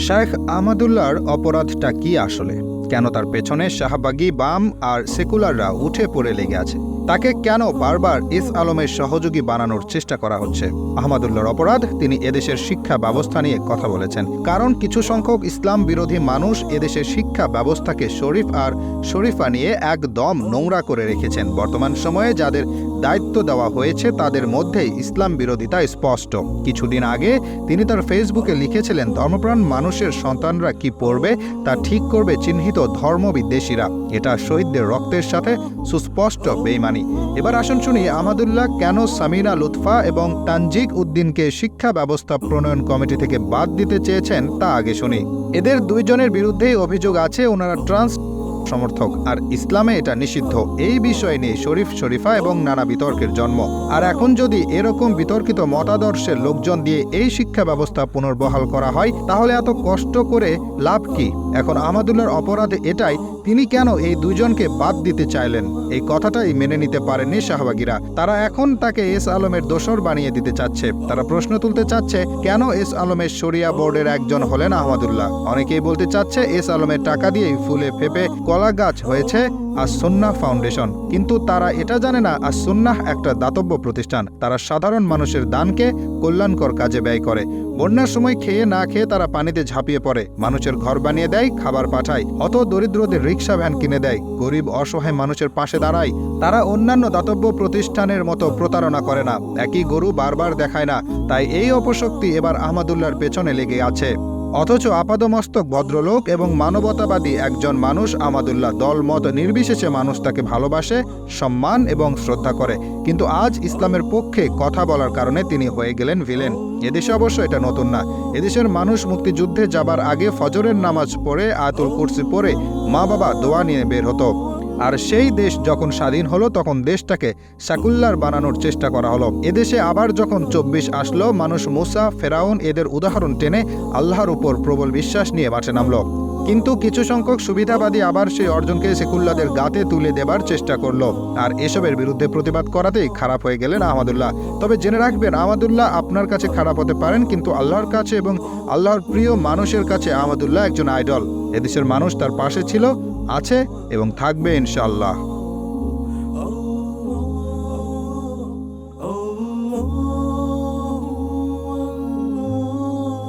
শেখ আহমদুল্লাহর অপরাধটা কি আসলে? কেন তার পেছনে শাহবাগী বাম আর সেকুলাররা উঠে পড়ে লেগে আছে? তাকে কেন বারবার এস আলমের সহযোগী বানানোর চেষ্টা করা হচ্ছে? আহমদুল্লাহর অপরাধ, তিনি এদেশের শিক্ষা ব্যবস্থা নিয়ে কথা বলেছেন। কারণ কিছু সংখ্যক ইসলাম বিরোধী মানুষ এদেশের শিক্ষা ব্যবস্থাকে শরীফ আর শরীফা নিয়ে একদম নোংরা করে রেখেছেন। বর্তমান সময়ে যাদের দায়িত্ব দেওয়া হয়েছে তাদের মধ্যেই ইসলাম বিরোধিতা স্পষ্ট। কিছুদিন আগে তিনি তার ফেসবুকে লিখেছিলেন, ধর্মপ্রাণ মানুষের সন্তানরা কি পড়বে তা ঠিক করবে চিহ্নিত ধর্মবিদ্বেষীরা। এটা শহীদদের রক্তের সাথে সুস্পষ্ট বেইমানি। এবার আসুন শুনি আহমদুল্লাহ কেন সামিনা লুৎফা এবং তানজিক উদ্দিনকে শিক্ষা ব্যবস্থা প্রণয়ন কমিটি থেকে বাদ দিতে চেয়েছেন তা আগে শুনি। এদের দুইজনের বিরুদ্ধেই অভিযোগ আছে ওনারা ট্রান্স সমর্থক, আর ইসলামে এটা নিষিদ্ধ। এই বিষয় নিয়ে শরীফ শরীফা এবং নানা বিতর্কের জন্ম। আর এখন যদি এরকম বিতর্কিত মতাদর্শের লোকজন দিয়ে এই শিক্ষা ব্যবস্থা পুনর্বহাল করা হয়, তাহলে এত কষ্ট করে লাভ কি? এখন আহমদুল্লাহর অপরাধ এটাই, তিনি কেন এই দুজনকে বাদ দিতে চাইলেন? এই কথাটাই মেনে নিতে পারেননি শাহবাগীরা। তারা এখন তাকে এস আলমের দোসর বানিয়ে দিতে চাচ্ছে। তারা প্রশ্ন তুলতে চাচ্ছে, কেন এস আলমের শরিয়া বোর্ডের একজন হলেন আহমদুল্লাহ? অনেকেই বলতে চাচ্ছে, এস আলমের টাকা দিয়েই ফুলে ফেপে কলা গাছ হয়েছে আস-সুন্নাহ ফাউন্ডেশন। কিন্তু তারা এটা জানে না, আস-সুন্নাহ একটা দাতব্য প্রতিষ্ঠান। তারা সাধারণ মানুষের দানকে কল্যাণকর কাজে ব্যয় করে। বন্যার সময় খেয়ে না খেয়ে তারা পানিতে ঝাঁপিয়ে পড়ে, মানুষের ঘর বানিয়ে দেয়, খাবার পাঠায়, অত দরিদ্রদের রিক্সা ভ্যান কিনে দেয়, গরিব অসহায় মানুষের পাশে দাঁড়ায়। তারা অন্যান্য দাতব্য প্রতিষ্ঠানের মতো প্রতারণা করে না, একই গরু বারবার দেখায় না। তাই এই অপশক্তি এবার আহমদুল্লাহর পেছনে লেগে আছে। অথচ আপাদমস্তক ভদ্রলোক এবং মানবতাবাদী একজন মানুষ আহমদুল্লাহ। দলমত নির্বিশেষে মানুষ তাকে ভালোবাসে, সম্মান এবং শ্রদ্ধা করে। কিন্তু আজ ইসলামের পক্ষে কথা বলার কারণে তিনি হয়ে গেলেন ভিলেন। এদেশে অবশ্য এটা নতুন না। এদেশের মানুষ মুক্তিযুদ্ধে যাবার আগে ফজরের নামাজ পড়ে আয়াতুল কুরসি পড়ে মা বাবা দোয়া নিয়ে বের হতো। আর সেই দেশ যখন স্বাধীন হলো তখন দেশটাকে সেকুলার বানানোর চেষ্টা করা হলো। এদেশে আবার যখন 24 আসলো, মানুষ মুসা, ফেরাউন এদের উদাহরণ টেনে আল্লাহর উপর প্রবল বিশ্বাস নিয়ে মাঠে নামলো। কিন্তু কিছু সংখ্যক সুবিধাবাদী আবার সেই অর্জনকে সেকুলারদের গাতে তুলে দেবার চেষ্টা করলো। আর এসবের বিরুদ্ধে প্রতিবাদ করাতেই খারাপ হয়ে গেলেন আহমদুল্লাহ। তবে জেনে রাখবেন, আহমদুল্লাহ আপনার কাছে খারাপ হতে পারেন, কিন্তু আল্লাহর কাছে এবং আল্লাহর প্রিয় মানুষের কাছে আহমদুল্লাহ একজন আইডল। এদেশের মানুষ তার পাশে ছিল, আছে এবং থাকবে ইনশাআল্লাহ।